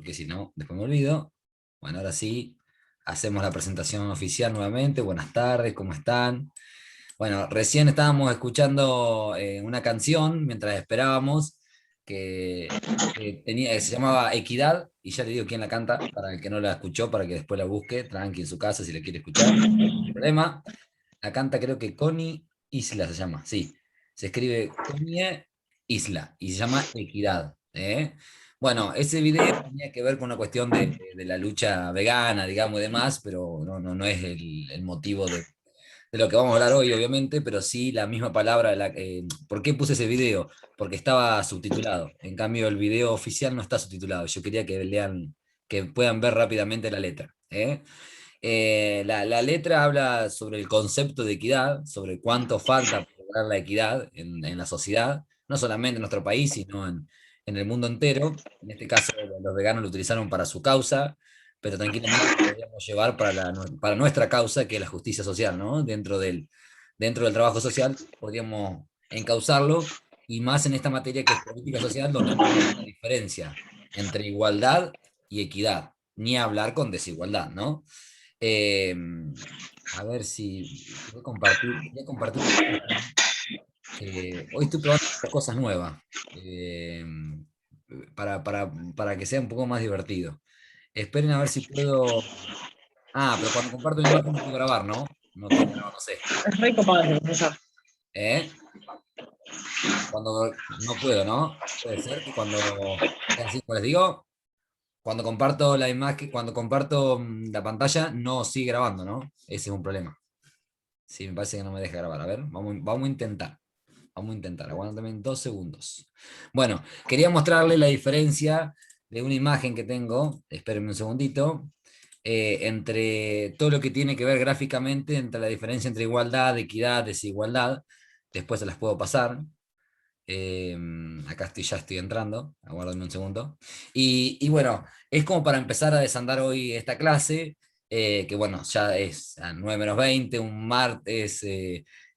porque si no, después me olvido. Bueno, ahora sí, hacemos la presentación oficial nuevamente. Buenas tardes, ¿cómo están? Bueno, recién estábamos escuchando una canción mientras esperábamos que se llamaba Equidad, y ya le digo quién la canta, para el que no la escuchó, para que después la busque, tranqui en su casa si la quiere escuchar, no hay problema. La canta creo que Connie Isla se llama, sí. Se escribe Connie Isla y se llama Equidad. ¿Eh? Bueno, ese video tenía que ver con una cuestión de la lucha vegana, digamos, y demás, pero no es el motivo de lo que vamos a hablar hoy, obviamente, pero sí la misma palabra. ¿Por qué puse ese video? Porque estaba subtitulado. En cambio, el video oficial no está subtitulado. Yo quería que lean, que puedan ver rápidamente la letra. ¿Eh? La letra habla sobre el concepto de equidad, sobre cuánto falta para lograr la equidad en la sociedad, no solamente en nuestro país, sino en el mundo entero. En este caso, los veganos lo utilizaron para su causa, pero tranquilamente lo podríamos llevar para nuestra causa, que es la justicia social, ¿no? Dentro del trabajo social, podríamos encauzarlo, y más en esta materia que es política social, donde no hay una diferencia entre igualdad y equidad, ni hablar con desigualdad, ¿no? Eh, a ver si voy a compartir una imagen. Hoy estoy probando cosas nuevas, eh, para que sea un poco más divertido. Esperen a ver si puedo. Ah, pero cuando comparto la imagen no puedo grabar, ¿no? No tengo, no sé. Es re capaz, profesor. ¿Eh? No puedo, ¿no? Puede ser que cuando sea así como les digo, cuando comparto la imagen, cuando comparto la pantalla, no sigue grabando, ¿no? Ese es un problema. Sí, me parece que no me deja grabar. A ver, vamos a intentar. Vamos a intentar. Aguántame en 2 segundos. Bueno, quería mostrarle la diferencia de una imagen que tengo. Espérenme un segundito. Entre todo lo que tiene que ver gráficamente, entre la diferencia entre igualdad, equidad, desigualdad. Después se las puedo pasar. Eh, Acá ya estoy entrando. Aguárdame un segundo. Y bueno, es como para empezar a desandar hoy esta clase, que bueno, ya es a 9 menos 20, un martes,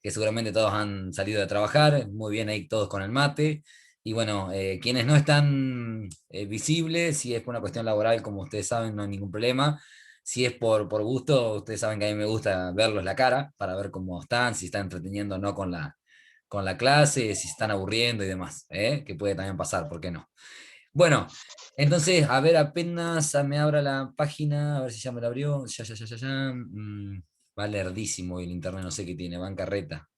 que seguramente todos han salido de trabajar, muy bien ahí todos con el mate. Y bueno, quienes no están visibles, si es por una cuestión laboral, como ustedes saben, no hay ningún problema. Si es por gusto, ustedes saben que a mí me gusta verlos la cara, para ver cómo están, si están entreteniendo o no con la clase, si se están aburriendo y demás, ¿eh? Que puede también pasar, ¿por qué no? Bueno, entonces, a ver, apenas me abra la página, a ver si ya me la abrió, ya. Va lerdísimo el internet, no sé qué tiene, va en carreta.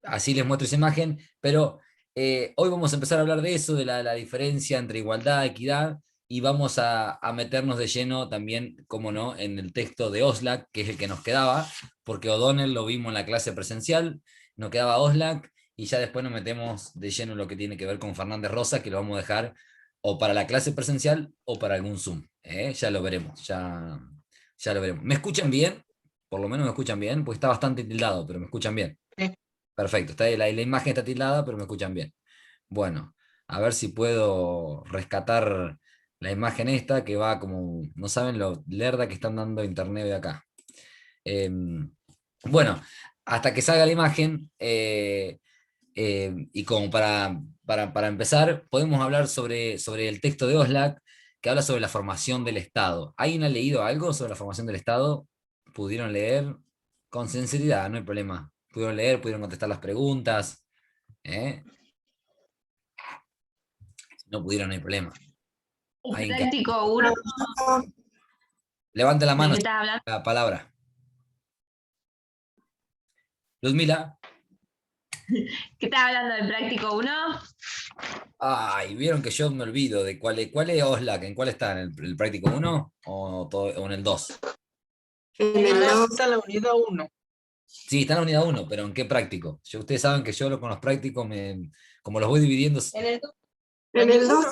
Así les muestro esa imagen, pero hoy vamos a empezar a hablar de eso, de la diferencia entre igualdad, equidad, y vamos a meternos de lleno también, como no, en el texto de Oslac, que es el que nos quedaba, porque O'Donnell lo vimos en la clase presencial, nos quedaba Oslac, y ya después nos metemos de lleno en lo que tiene que ver con Fernández Rosa, que lo vamos a dejar o para la clase presencial o para algún Zoom. Ya lo veremos, ya lo veremos. ¿Me escuchan bien? Por lo menos me escuchan bien, porque está bastante tildado, pero me escuchan bien. Sí. Perfecto, la imagen está tildada, pero me escuchan bien. Bueno, a ver si puedo rescatar la imagen esta, que va como, no saben lo lerda que están dando internet de acá. Bueno, hasta que salga la imagen, y como para empezar, podemos hablar sobre el texto de Oslac, que habla sobre la formación del Estado. ¿Alguien ha leído algo sobre la formación del Estado? ¿Pudieron leer? Con sinceridad, no hay problema. ¿Pudieron leer? ¿Pudieron contestar las preguntas? ¿Eh? Si no pudieron, no hay problema. El ¿Alguien que... práctico 1, Levante la ¿de mano qué si estás hablando? la palabra. Luzmila. ¿Qué estás hablando del práctico 1? Ay, vieron que yo me olvido de cuál es Oslac, ¿en cuál está? ¿En el práctico 1 o en el 2? En el 2 está la unidad 1. Sí, está en la unidad 1, pero ¿en qué práctico? Ustedes saben que yo con los prácticos, como los voy dividiendo, En el 2.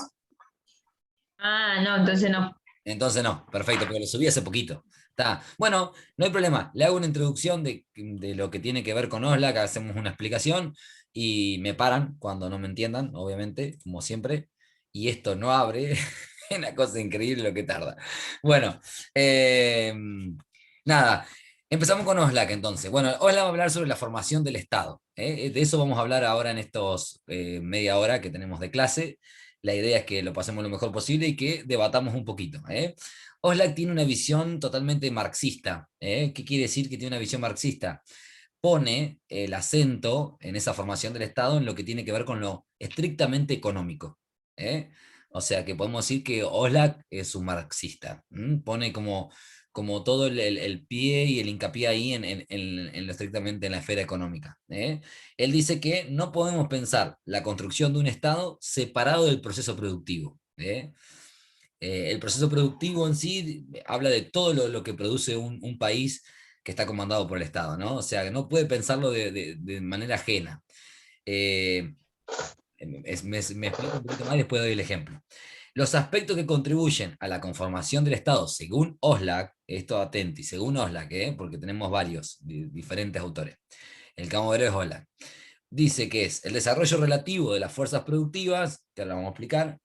Ah, no, entonces no. entonces no, perfecto, porque lo subí hace poquito. Está. Bueno, no hay problema. Le hago una introducción de lo que tiene que ver con Oslac, hacemos una explicación y me paran cuando no me entiendan, obviamente, como siempre. Y esto no abre, es una cosa increíble lo que tarda. Bueno, nada, empezamos con Oslac entonces. Bueno, Oslac va a hablar sobre la formación del Estado. De eso vamos a hablar ahora en estos media hora que tenemos de clase. la idea es que lo pasemos lo mejor posible y que debatamos un poquito. Oslak tiene una visión totalmente marxista. ¿Qué quiere decir que tiene una visión marxista? Pone el acento en esa formación del Estado en lo que tiene que ver con lo estrictamente económico. ¿eh? O sea que podemos decir que Oslak es un marxista. Pone como todo el pie y el hincapié ahí en lo estrictamente en la esfera económica. Él dice que no podemos pensar la construcción de un Estado separado del proceso productivo. El proceso productivo en sí habla de todo lo que produce un país que está comandado por el Estado, ¿no? O sea, que no puede pensarlo de manera ajena. Me explico un poquito más y después doy el ejemplo. Los aspectos que contribuyen a la conformación del Estado, según Oslak, esto atenti, según Oslak, porque tenemos varios diferentes autores, el que vamos a ver es Oslak, dice que es el desarrollo relativo de las fuerzas productivas, que ahora vamos a explicar,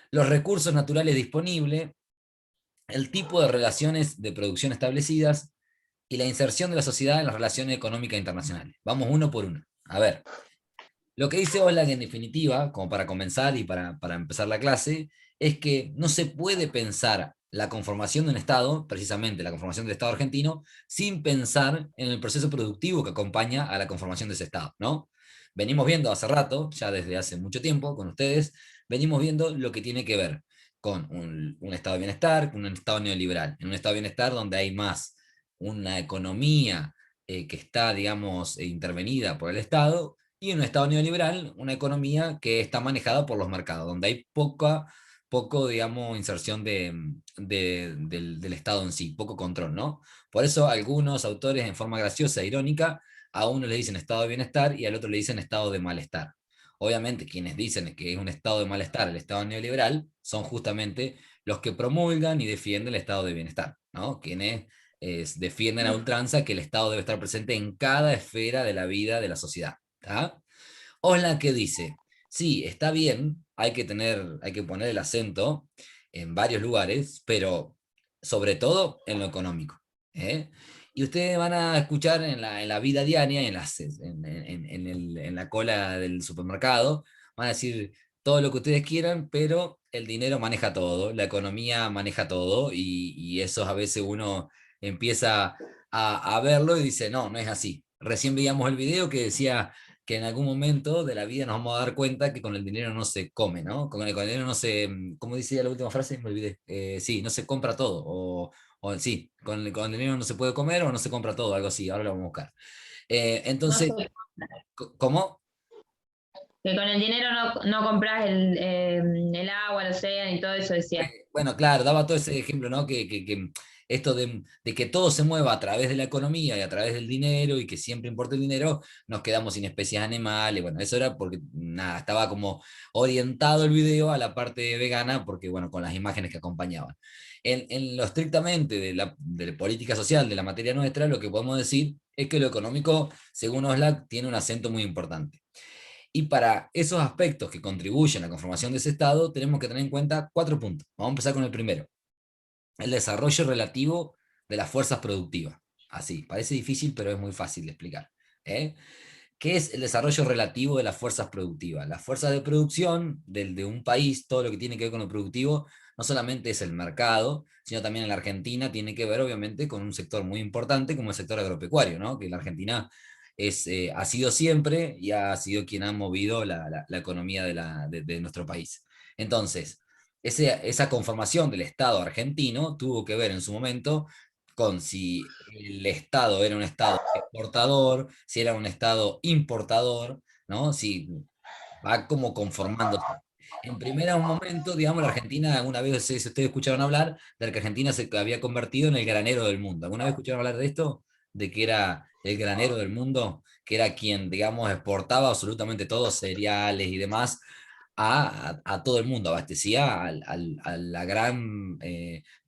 los recursos naturales disponibles, el tipo de relaciones de producción establecidas y la inserción de la sociedad en las relaciones económicas internacionales. Vamos uno por uno. A ver, lo que dice Oslak en definitiva, como para comenzar y para empezar la clase, es que no se puede pensar la conformación de un Estado, precisamente la conformación del Estado argentino, sin pensar en el proceso productivo que acompaña a la conformación de ese Estado, ¿no? Venimos viendo hace rato, ya desde hace mucho tiempo con ustedes, venimos viendo lo que tiene que ver con un estado de bienestar, con un estado neoliberal. En un estado de bienestar donde hay más una economía que está, digamos, intervenida por el Estado, y en un estado neoliberal, una economía que está manejada por los mercados, donde hay poco, digamos, inserción del Estado en sí, poco control, ¿no? Por eso algunos autores, en forma graciosa e irónica, a uno le dicen estado de bienestar y al otro le dicen estado de malestar. Obviamente, quienes dicen que es un estado de malestar el estado neoliberal son justamente los que promulgan y defienden el estado de bienestar, ¿no? Quienes defienden a ultranza que el Estado debe estar presente en cada esfera de la vida de la sociedad. ¿Tá? Oslak que dice, sí, está bien, hay que poner el acento en varios lugares, pero sobre todo en lo económico. ¿eh? Y ustedes van a escuchar en la vida diaria, en la cola del supermercado, van a decir todo lo que ustedes quieran, pero el dinero maneja todo, la economía maneja todo, y eso a veces uno empieza a verlo y dice, no, no es así. Recién veíamos el video que decía que en algún momento de la vida nos vamos a dar cuenta que con el dinero no se come, ¿no? Con el dinero no se, ¿cómo decía la última frase? Me olvidé. Sí, no se compra todo, o sí, con el dinero no se puede comer o no se compra todo, algo así, ahora lo vamos a buscar. No Entonces, sé, ¿cómo? que con el dinero no compras el agua, el océano y todo eso, decía. Bueno, claro, daba todo ese ejemplo, ¿no? Que esto de que todo se mueva a través de la economía y a través del dinero y que siempre importa el dinero, nos quedamos sin especies animales. Bueno, eso era porque, nada, estaba como orientado el video a la parte vegana, porque, bueno, con las imágenes que acompañaban. En lo estrictamente de la política social de la materia nuestra, lo que podemos decir es que lo económico, según Oslak, tiene un acento muy importante. Y para esos aspectos que contribuyen a la conformación de ese Estado, tenemos que tener en cuenta 4 puntos. Vamos a empezar con el primero. El desarrollo relativo de las fuerzas productivas. Así, parece difícil, pero es muy fácil de explicar. ¿eh? ¿Qué es el desarrollo relativo de las fuerzas productivas? Las fuerzas de producción de un país, todo lo que tiene que ver con lo productivo, no solamente es el mercado, sino también en la Argentina tiene que ver obviamente con un sector muy importante como el sector agropecuario, ¿no? Que la Argentina ha sido siempre y ha sido quien ha movido la economía de nuestro país. Entonces, esa conformación del Estado argentino tuvo que ver en su momento con si el Estado era un Estado exportador, si era un Estado importador, ¿no? Si va como conformándose. En primer momento, digamos, la Argentina, alguna vez, si ustedes escucharon hablar, de que Argentina se había convertido en el granero del mundo. ¿Alguna vez escucharon hablar de esto? De que era el granero del mundo, que era quien, digamos, exportaba absolutamente todo, cereales y demás, a todo el mundo, abastecía a la gran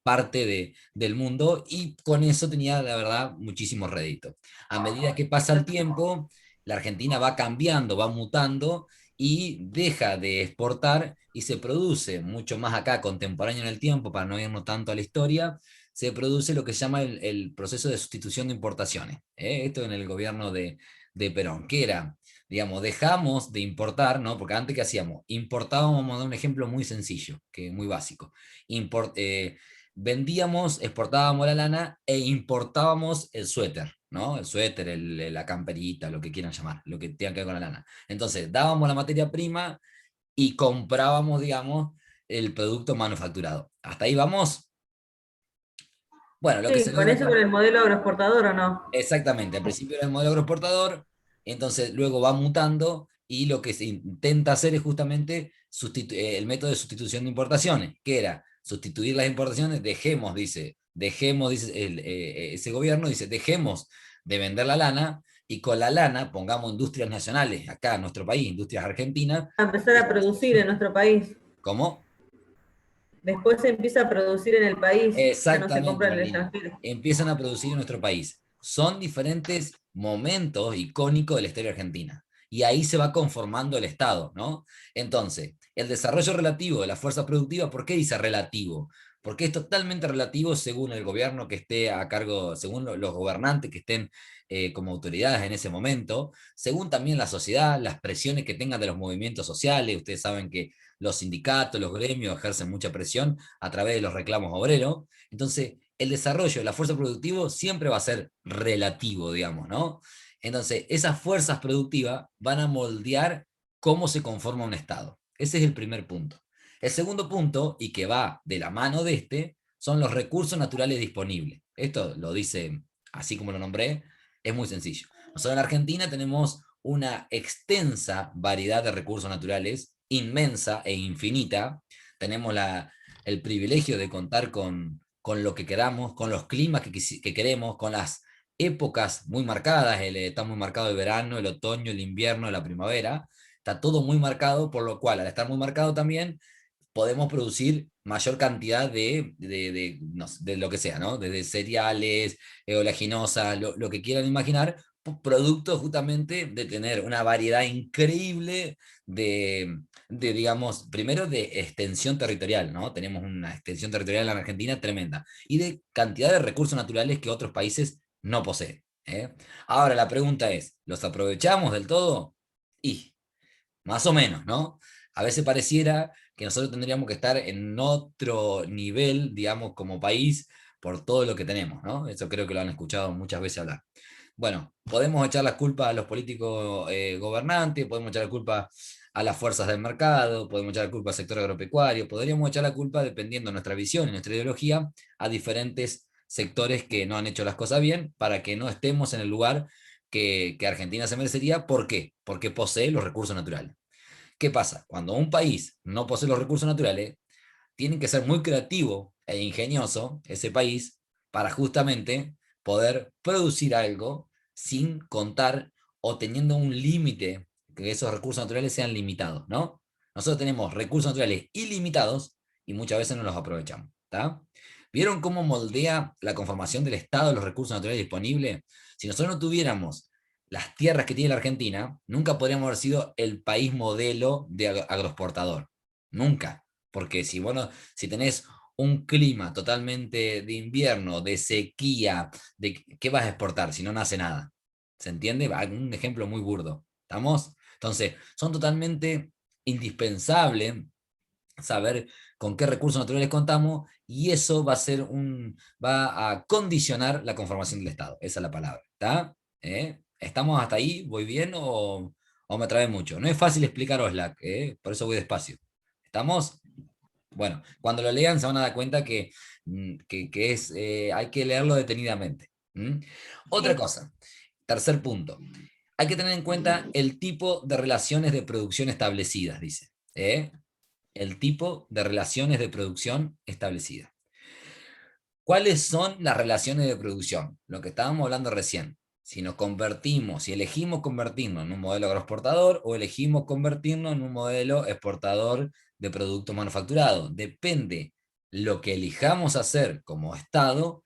parte del mundo y con eso tenía, la verdad, muchísimos réditos. A medida que pasa el tiempo, la Argentina va cambiando, va mutando y deja de exportar y se produce mucho más acá, contemporáneo en el tiempo, para no irnos tanto a la historia, se produce lo que se llama el proceso de sustitución de importaciones. Esto en el gobierno de Perón, que era digamos, dejamos de importar, ¿no? Porque antes, ¿qué hacíamos? Importábamos, vamos a dar un ejemplo muy sencillo, que muy básico. Vendíamos, exportábamos la lana e importábamos el suéter, ¿no? El suéter, la camperita, lo que quieran llamar, lo que tenga que ver con la lana. Entonces, dábamos la materia prima y comprábamos, digamos, el producto manufacturado. ¿Hasta ahí vamos? Bueno, lo que Sí, se con logra eso con el modelo agroexportador o no. exactamente, al principio era el modelo agroexportador, entonces luego va mutando y lo que se intenta hacer es justamente el método de sustitución de importaciones, que era sustituir las importaciones, ese gobierno dice, dejemos de vender la lana y con la lana pongamos industrias nacionales, acá en nuestro país, industrias argentinas. A empezar a producir en nuestro país. ¿Cómo? Después se empieza a producir en el país, ya no se Exactamente, compra en el Marlene. extranjero. Empiezan a producir en nuestro país. Son diferentes momentos icónicos de la historia argentina. Y ahí se va conformando el Estado, ¿no? Entonces, el desarrollo relativo de la fuerza productiva, ¿por qué dice relativo? Porque es totalmente relativo según el gobierno que esté a cargo, según los gobernantes que estén como autoridades en ese momento, según también la sociedad, las presiones que tengan de los movimientos sociales. Ustedes saben que los sindicatos, los gremios ejercen mucha presión a través de los reclamos obreros. Entonces, el desarrollo de la fuerza productiva siempre va a ser relativo, digamos, ¿no? Entonces, esas fuerzas productivas van a moldear cómo se conforma un Estado. Ese es el primer punto. El segundo punto, y que va de la mano de este, son los recursos naturales disponibles. Esto lo dice, así como lo nombré, es muy sencillo. Nosotros en Argentina tenemos una extensa variedad de recursos naturales, inmensa e infinita. Tenemos el privilegio de contar con lo que queramos, con los climas que queremos, con las épocas muy marcadas, está muy marcado el verano, el otoño, el invierno, la primavera, está todo muy marcado, por lo cual al estar muy marcado también podemos producir mayor cantidad no sé, de lo que sea, ¿no? Desde cereales, oleaginosas, lo que quieran imaginar, producto justamente de tener una variedad increíble digamos, primero de extensión territorial, ¿no? Tenemos una extensión territorial en Argentina tremenda, y de cantidad de recursos naturales que otros países no poseen, ¿eh? Ahora la pregunta es, ¿los aprovechamos del todo? Y más o menos, ¿no? A veces pareciera que nosotros tendríamos que estar en otro nivel, digamos, como país, por todo lo que tenemos, ¿no? Eso creo que lo han escuchado muchas veces hablar. Bueno, podemos echar la culpa a los políticos gobernantes, podemos echar la culpa a las fuerzas del mercado, podemos echar la culpa al sector agropecuario, podríamos echar la culpa, dependiendo de nuestra visión y nuestra ideología, a diferentes sectores que no han hecho las cosas bien para que no estemos en el lugar que Argentina se merecería. ¿Por qué? Porque posee los recursos naturales. ¿Qué pasa? Cuando un país no posee los recursos naturales, tiene que ser muy creativo e ingenioso ese país para justamente poder producir algo sin contar o teniendo un límite, que esos recursos naturales sean limitados, ¿no? Nosotros tenemos recursos naturales ilimitados y muchas veces no los aprovechamos, ¿está? ¿Vieron cómo moldea la conformación del Estado de los recursos naturales disponibles? Si nosotros no tuviéramos las tierras que tiene la Argentina, nunca podríamos haber sido el país modelo de agroexportador. Nunca. Porque si tenés un clima totalmente de invierno, de sequía, ¿qué vas a exportar si no nace nada? ¿Se entiende? Un ejemplo muy burdo. ¿Estamos? Entonces, son totalmente indispensables saber con qué recursos naturales contamos, y eso va a condicionar la conformación del Estado. Esa es la palabra. ¿Está? ¿Estamos hasta ahí? ¿Voy bien o me trabé mucho? No es fácil explicar Oslac, por eso voy despacio. ¿Estamos? Bueno, cuando lo lean se van a dar cuenta que hay que leerlo detenidamente. ¿Mm? Otra cosa, tercer punto. Hay que tener en cuenta el tipo de relaciones de producción establecidas, dice. El tipo de relaciones de producción establecidas. ¿Cuáles son las relaciones de producción? Lo que estábamos hablando recién. Si nos convertimos, si elegimos convertirnos en un modelo agroexportador o elegimos convertirnos en un modelo exportador de productos manufacturados. Depende lo que elijamos hacer como Estado,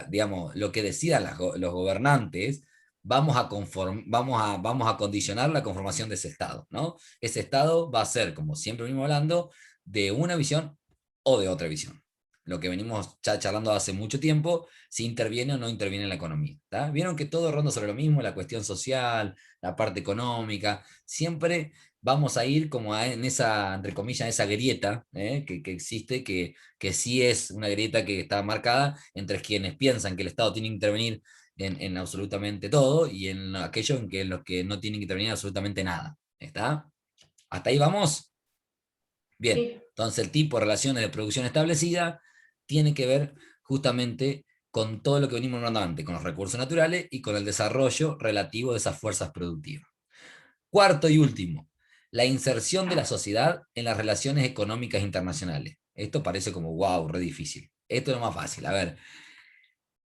digamos, lo que decidan los gobernantes, vamos a condicionar la conformación de ese Estado, ¿no? Ese Estado va a ser, como siempre venimos hablando, de una visión o de otra visión. lo que venimos ya charlando hace mucho tiempo, si interviene o no interviene en la economía. ¿Tá? Vieron que todo ronda sobre lo mismo, la cuestión social, la parte económica, siempre vamos a ir como en esa, entre comillas, esa grieta que existe, que sí es una grieta que está marcada entre quienes piensan que el Estado tiene que intervenir en absolutamente todo y en aquellos en que los que no tienen que intervenir en absolutamente nada. ¿Está? ¿Hasta ahí vamos? Bien, Sí. entonces el tipo de relaciones de producción establecida tiene que ver justamente con todo lo que venimos hablando antes, con los recursos naturales y con el desarrollo relativo de esas fuerzas productivas. Cuarto y último, la inserción de la sociedad en las relaciones económicas internacionales. Esto parece como, wow, re difícil. Esto es lo más fácil. A ver,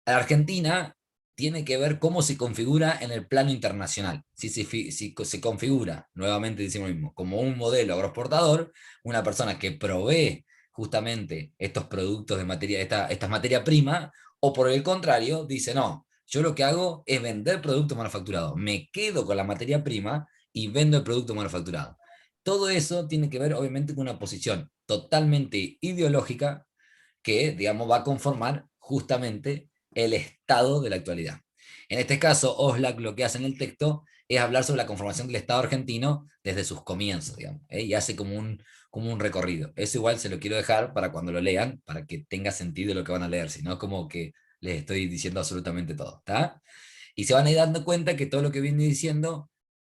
la Argentina tiene que ver cómo se configura en el plano internacional. Si se configura, nuevamente decimos lo mismo, como un modelo agroexportador, una persona que provee justamente estos productos de materia, estas materias primas, o por el contrario, dice, no, yo lo que hago es vender productos manufacturados, me quedo con la materia prima y vendo el producto manufacturado. Todo eso tiene que ver, obviamente, con una posición totalmente ideológica que, digamos, va a conformar justamente el estado de la actualidad. En este caso, Oslak lo que hace en el texto es hablar sobre la conformación del Estado argentino desde sus comienzos, digamos, y hace como un recorrido. Eso igual se lo quiero dejar para cuando lo lean, para que tenga sentido lo que van a leer, si no como que les estoy diciendo absolutamente todo, ¿está? Y se van a ir dando cuenta que todo lo que viene diciendo,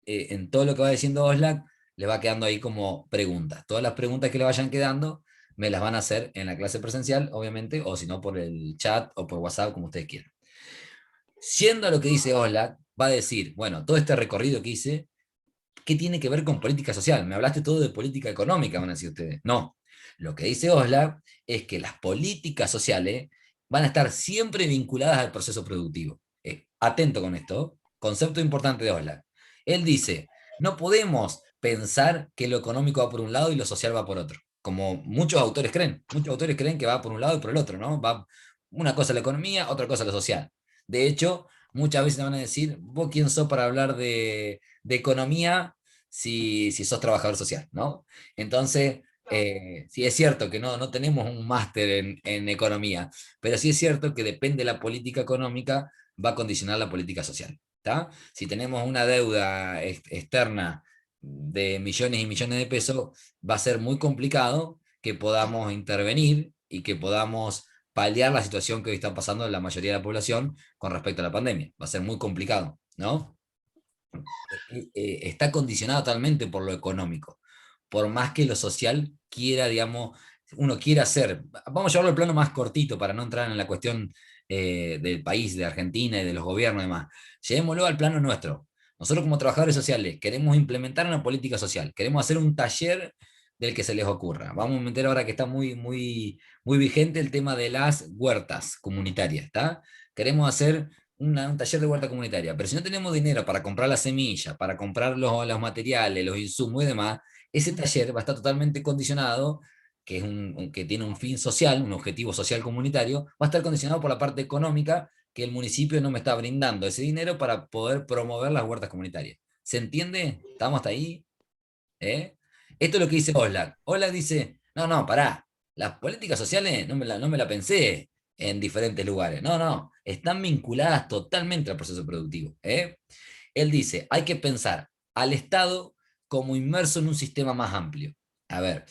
en todo lo que va diciendo Oslak, le va quedando ahí como preguntas. Todas las preguntas que le vayan quedando me las van a hacer en la clase presencial, obviamente, o si no por el chat o por WhatsApp, como ustedes quieran. Siendo lo que dice Oslak, va a decir, bueno, todo este recorrido que hice, ¿qué tiene que ver con política social? Me hablaste todo de política económica, van a decir ustedes. No, lo que dice Oslak es que las políticas sociales van a estar siempre vinculadas al proceso productivo. Atento con esto, concepto importante de Oslak. Él dice, no podemos pensar que lo económico va por un lado y lo social va por otro, como muchos autores creen. Muchos autores creen que va por un lado y por el otro, ¿no? Va una cosa la economía, otra cosa la social. De hecho, muchas veces van a decir, ¿vos quién sos para hablar de economía si sos trabajador social, ¿no? Entonces, sí es cierto que no tenemos un máster en economía, pero sí es cierto que depende de la política económica, va a condicionar la política social. ¿Tá? Si tenemos una deuda externa de millones y millones de pesos, va a ser muy complicado que podamos intervenir y que podamos paliar la situación que hoy está pasando en la mayoría de la población con respecto a la pandemia. Va a ser muy complicado, ¿no? Está condicionado totalmente por lo económico. Por más que lo social quiera, digamos, uno quiera hacer, vamos a llevarlo al plano más cortito para no entrar en la cuestión del país, de Argentina y de los gobiernos y demás. Llevémoslo al plano nuestro. Nosotros como trabajadores sociales queremos implementar una política social, queremos hacer un taller del que se les ocurra. Vamos a meter ahora que está muy vigente el tema de las huertas comunitarias, ¿está? Queremos hacer un taller de huerta comunitaria, pero si no tenemos dinero para comprar las semillas, para comprar los materiales, los insumos y demás, ese taller va a estar totalmente condicionado, que, que tiene un fin social, un objetivo social comunitario, va a estar condicionado por la parte económica que el municipio no me está brindando ese dinero para poder promover las huertas comunitarias. ¿Se entiende? ¿Estamos hasta ahí? ¿Eh? Esto es lo que dice Oslak. Oslak dice, no, pará, las políticas sociales no me la pensé en diferentes lugares. No, están vinculadas totalmente al proceso productivo. Él dice, hay que pensar al Estado como inmerso en un sistema más amplio. A ver,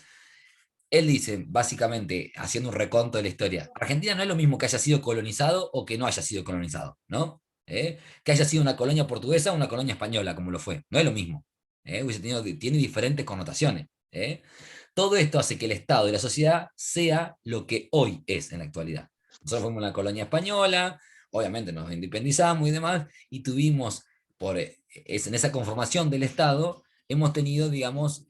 él dice, básicamente, haciendo un reconto de la historia, Argentina no es lo mismo que haya sido colonizado o que no haya sido colonizado, ¿no? Que haya sido una colonia portuguesa o una colonia española, como lo fue. No es lo mismo. Tiene diferentes connotaciones. Todo esto hace que el Estado y la sociedad sea lo que hoy es en la actualidad. Nosotros fuimos una colonia española, obviamente nos independizamos y demás, y tuvimos, en esa conformación del Estado, hemos tenido, digamos,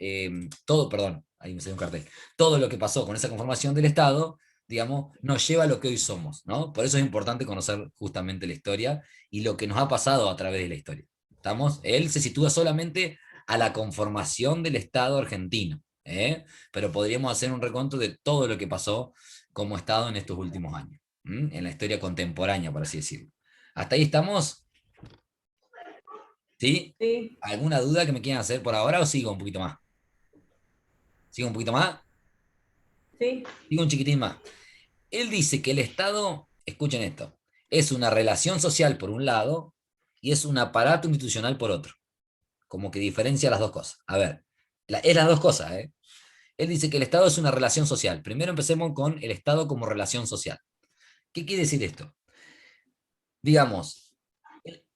todo, perdón, ahí me salió un cartel, todo lo que pasó con esa conformación del Estado, digamos, nos lleva a lo que hoy somos, ¿no? Por eso es importante conocer justamente la historia y lo que nos ha pasado a través de la historia. ¿Estamos? Él se sitúa solamente a la conformación del Estado argentino, pero podríamos hacer un reconto de todo lo que pasó como Estado en estos últimos años, en la historia contemporánea, por así decirlo. ¿Hasta ahí estamos? ¿Sí? Sí, ¿Alguna duda que me quieran hacer por ahora o sigo un poquito más? ¿Sigo un poquito más? sí. Sigo un chiquitín más. Él dice que el Estado, escuchen esto, es una relación social por un lado y es un aparato institucional por otro. Como que diferencia las dos cosas. A ver, es las dos cosas, ¿eh? Él dice que el Estado es una relación social. Primero empecemos con el Estado como relación social. ¿Qué quiere decir esto? Digamos,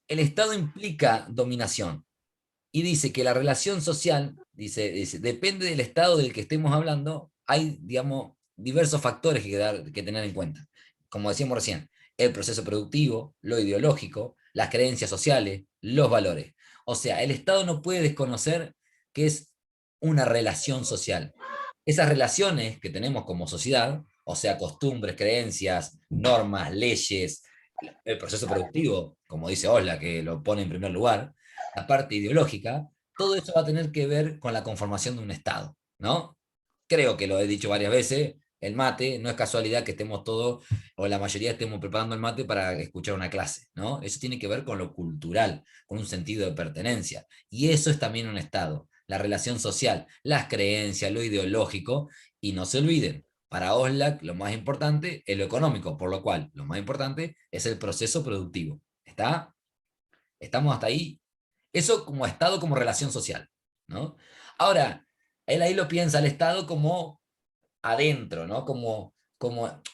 el Estado implica dominación y dice que la relación social, dice, depende del Estado del que estemos hablando, hay, digamos, diversos factores que tener en cuenta. Como decíamos recién, el proceso productivo, lo ideológico, las creencias sociales, los valores. O sea, el Estado no puede desconocer que es una relación social. Esas relaciones que tenemos como sociedad, o sea, costumbres, creencias, normas, leyes, el proceso productivo, como dice Osla, que lo pone en primer lugar, la parte ideológica, todo eso va a tener que ver con la conformación de un Estado, ¿no? Creo que lo he dicho varias veces, el mate, no es casualidad que estemos todos, o la mayoría estemos preparando el mate para escuchar una clase, ¿no? Eso tiene que ver con lo cultural, con un sentido de pertenencia, y eso es también un Estado, la relación social, las creencias, lo ideológico, y no se olviden, para Oslak lo más importante es lo económico, por lo cual lo más importante es el proceso productivo. ¿Está? ¿Estamos hasta ahí? Eso como Estado, como relación social, ¿no? Ahora, él ahí lo piensa el Estado como adentro, ¿no? Como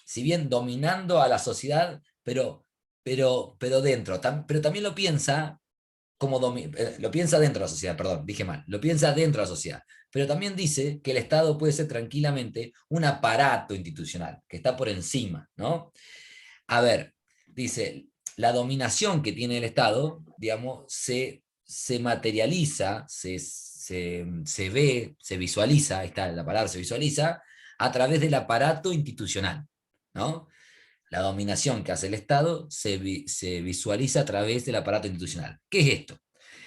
si bien dominando a la sociedad, pero dentro. Pero también lo piensa lo piensa dentro de la sociedad, perdón, dije mal, lo piensa dentro de la sociedad, pero también dice que el Estado puede ser tranquilamente un aparato institucional, que está por encima, ¿no? A ver, dice, la dominación que tiene el Estado, digamos, se materializa, se ve, se visualiza, ahí está la palabra, se visualiza, a través del aparato institucional, ¿no? La dominación que hace el Estado se visualiza a través del aparato institucional. ¿Qué es esto?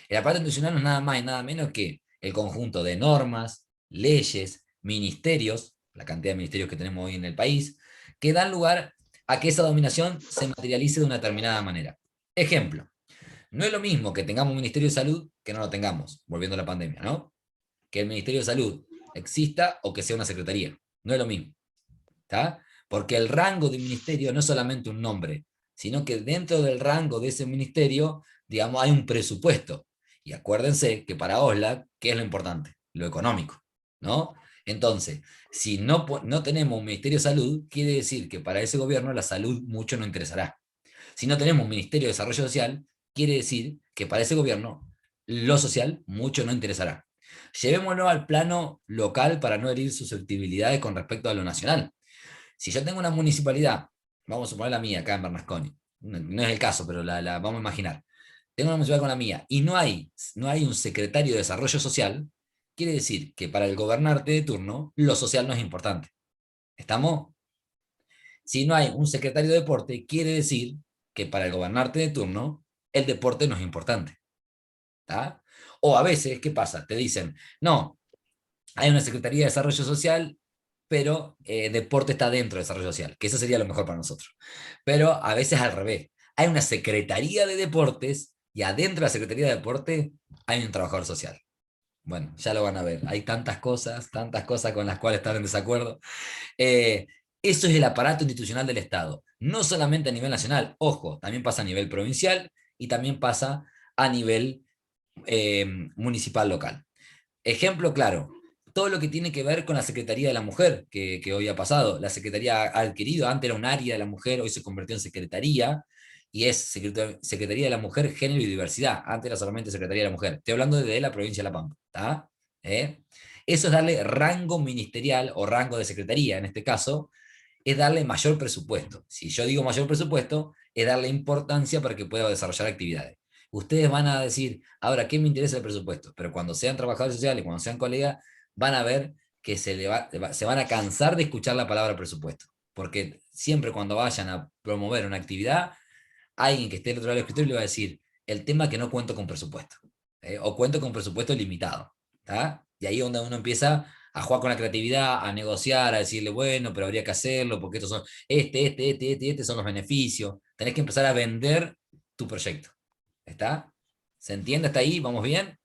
El aparato institucional no es nada más y nada menos que el conjunto de normas, leyes, ministerios, la cantidad de ministerios que tenemos hoy en el país, que dan lugar a que esa dominación se materialice de una determinada manera. Ejemplo, no es lo mismo que tengamos un Ministerio de Salud que no lo tengamos, volviendo a la pandemia, ¿no? Que el Ministerio de Salud exista o que sea una secretaría. No es lo mismo. ¿Está? Porque el rango de ministerio no es solamente un nombre, sino que dentro del rango de ese ministerio, digamos, hay un presupuesto. Y acuérdense que para Oslak, ¿qué es lo importante? Lo económico, ¿no? Entonces, si no tenemos un Ministerio de Salud, quiere decir que para ese gobierno la salud mucho no interesará. Si no tenemos un Ministerio de Desarrollo Social, quiere decir que para ese gobierno lo social mucho no interesará. Llevémoslo al plano local para no herir susceptibilidades con respecto a lo nacional. Si yo tengo una municipalidad, vamos a suponer la mía acá en Bernasconi, no es el caso, pero vamos a imaginar, tengo una municipalidad con la mía y no hay un secretario de desarrollo social, quiere decir que para el gobernante de turno, lo social no es importante. ¿Estamos? Si no hay un secretario de deporte, quiere decir que para el gobernante de turno, el deporte no es importante. ¿Tá? O a veces, ¿qué pasa? Te dicen, no, hay una Secretaría de Desarrollo Social, pero deporte está dentro de desarrollo social, que eso sería lo mejor para nosotros. Pero a veces al revés. Hay una Secretaría de Deportes y adentro de la Secretaría de Deporte hay un trabajador social. Bueno, ya lo van a ver. Hay tantas cosas con las cuales están en desacuerdo. Eh, Eso es el aparato institucional del Estado. No solamente a nivel nacional, ojo, también pasa a nivel provincial y también pasa a nivel municipal local. Ejemplo claro, todo lo que tiene que ver con la Secretaría de la Mujer, que hoy ha pasado. La Secretaría ha adquirido, antes era un área de la mujer, hoy se convirtió en Secretaría, y es Secretaría de la Mujer, Género y Diversidad. Antes era solamente Secretaría de la Mujer. Estoy hablando de la provincia de La Pampa. ¿Está? Eso es darle rango ministerial o rango de secretaría, en este caso, es darle mayor presupuesto. Si yo digo mayor presupuesto, es darle importancia para que pueda desarrollar actividades. Ustedes van a decir, ahora, ¿qué me interesa el presupuesto? Pero cuando sean trabajadores sociales, cuando sean colegas, van a ver que se van a cansar de escuchar la palabra presupuesto. Porque siempre cuando vayan a promover una actividad, alguien que esté al otro lado del escritorio le va a decir, el tema que no cuento con presupuesto. O cuento con presupuesto limitado. ¿Tá? Y ahí es donde uno empieza a jugar con la creatividad, a negociar, a decirle, bueno, pero habría que hacerlo, porque estos son, este son los beneficios. Tenés que empezar a vender tu proyecto. ¿Está? ¿Se entiende hasta ahí? ¿Vamos bien?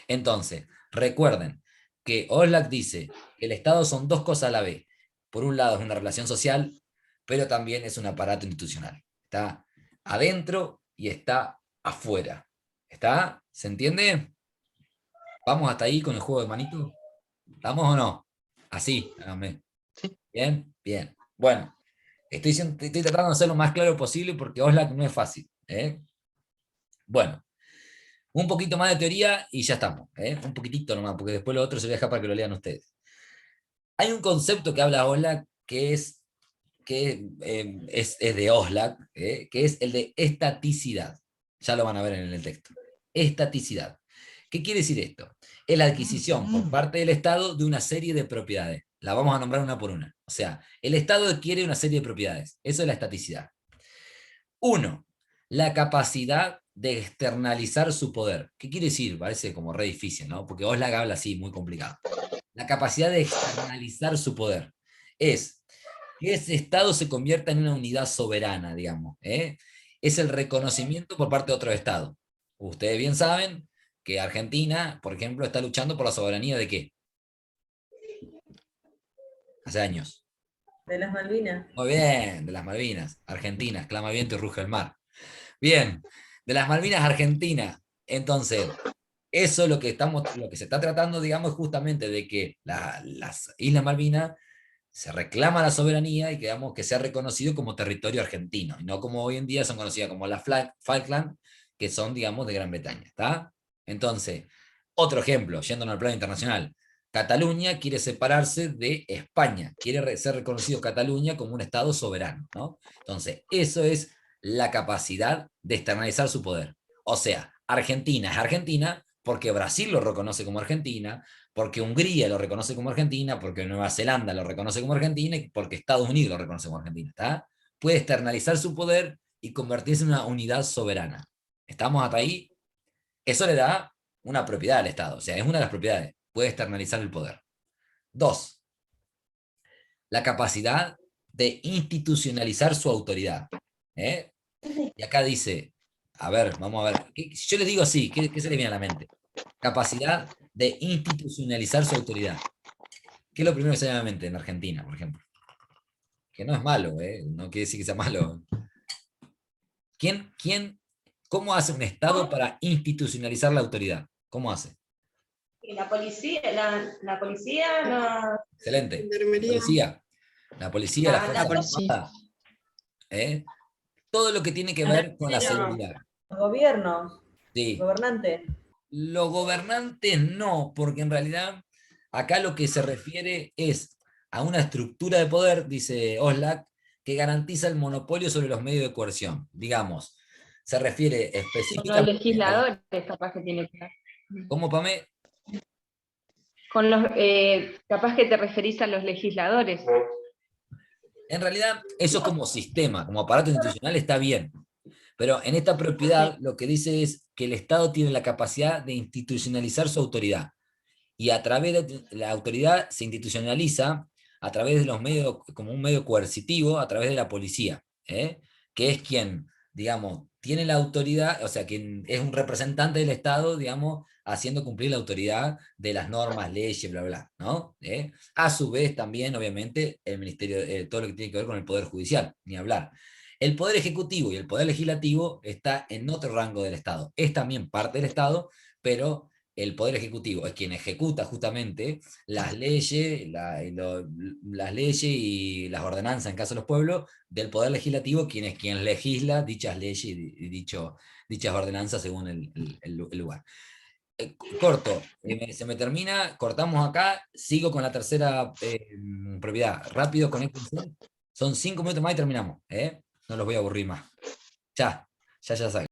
Entonces, recuerden que Oslak dice que el Estado son dos cosas a la vez. Por un lado es una relación social, pero también es un aparato institucional. Está adentro y está afuera. ¿Está? ¿Se entiende? ¿Vamos hasta ahí con el juego de manito? ¿Estamos o no? Así, háganme. ¿Bien? Bien. Bueno, estoy tratando de hacer lo más claro posible porque OSLAC no es fácil. Bueno, un poquito más de teoría y ya estamos. Un poquitito nomás, porque después lo otro se lo deja para que lo lean ustedes. Hay un concepto que habla OSLAC que es de OSLAC, que es el de estaticidad. Ya lo van a ver en el texto. Estaticidad. ¿Qué quiere decir esto? Es la adquisición por parte del Estado de una serie de propiedades. La vamos a nombrar una por una. O sea, el Estado adquiere una serie de propiedades. Eso es la estaticidad. 1. La capacidad de externalizar su poder. ¿Qué quiere decir? Parece como re difícil, ¿no? Porque OSLAC habla así, muy complicado. La capacidad de externalizar su poder es que ese Estado se convierta en una unidad soberana, digamos. Es el reconocimiento por parte de otro Estado. Ustedes bien saben que Argentina, por ejemplo, está luchando por la soberanía ¿de qué? Hace años. De las Malvinas. Muy bien, de las Malvinas. Argentina, clama viento y ruge el mar. Bien, de las Malvinas, Argentina. Entonces, eso lo que se está tratando, digamos, es justamente de que las Islas Malvinas se reclama la soberanía y digamos, que sea reconocido como territorio argentino, y no como hoy en día son conocidas como las Falkland, que son, digamos, de Gran Bretaña. ¿Está? Entonces, otro ejemplo, yéndonos al plano internacional. Cataluña quiere separarse de España, quiere ser reconocido Cataluña como un Estado soberano, ¿no? Entonces, eso es la capacidad de externalizar su poder. O sea, Argentina es Argentina porque Brasil lo reconoce como Argentina, porque Hungría lo reconoce como Argentina, porque Nueva Zelanda lo reconoce como Argentina y porque Estados Unidos lo reconoce como Argentina. ¿Está? Puede externalizar su poder y convertirse en una unidad soberana. ¿Estamos hasta ahí? Eso le da una propiedad al Estado, o sea, es una de las propiedades, puede externalizar el poder. 2. La capacidad de institucionalizar su autoridad. Y acá dice, a ver, vamos a ver, yo les digo así, ¿qué se le viene a la mente? Capacidad de institucionalizar su autoridad. ¿Qué es lo primero que se llama a la mente en Argentina, por ejemplo? Que no es malo, no quiere decir que sea malo. ¿Cómo hace un Estado para institucionalizar la autoridad? ¿Cómo hace? Y la policía, la policía, la... Excelente. La policía, las Fuerzas Armadas. Todo lo que tiene que ver con la seguridad. Los gobiernos, Sí. gobernantes. Los gobernantes no, porque en realidad acá lo que se refiere es a una estructura de poder, dice OSLAC, que garantiza el monopolio sobre los medios de coerción. Digamos, se refiere específicamente... Los legisladores, capaz que tiene que ver. ¿Cómo, Pamé? Con los, capaz que te referís a los legisladores. En realidad, eso como sistema, como aparato institucional está bien. Pero en esta propiedad lo que dice es que el Estado tiene la capacidad de institucionalizar su autoridad. Y a través de la autoridad se institucionaliza a través de los medios, como un medio coercitivo, a través de la policía, que es quien, digamos, tiene la autoridad, o sea, quien es un representante del Estado, digamos, haciendo cumplir la autoridad de las normas, leyes, bla, bla, ¿no? A su vez también, obviamente, el ministerio, todo lo que tiene que ver con el Poder Judicial, ni hablar. El Poder Ejecutivo y el Poder Legislativo está en otro rango del Estado. Es también parte del Estado, pero el Poder Ejecutivo es quien ejecuta justamente las leyes, las leyes y las ordenanzas en caso de los pueblos, del Poder Legislativo, quien es quien legisla dichas leyes y dichas ordenanzas según el lugar. Corto, se me termina, cortamos acá, sigo con la tercera propiedad. Rápido, conéctense. Son 5 minutos más y terminamos. No los voy a aburrir más. Ya salgo.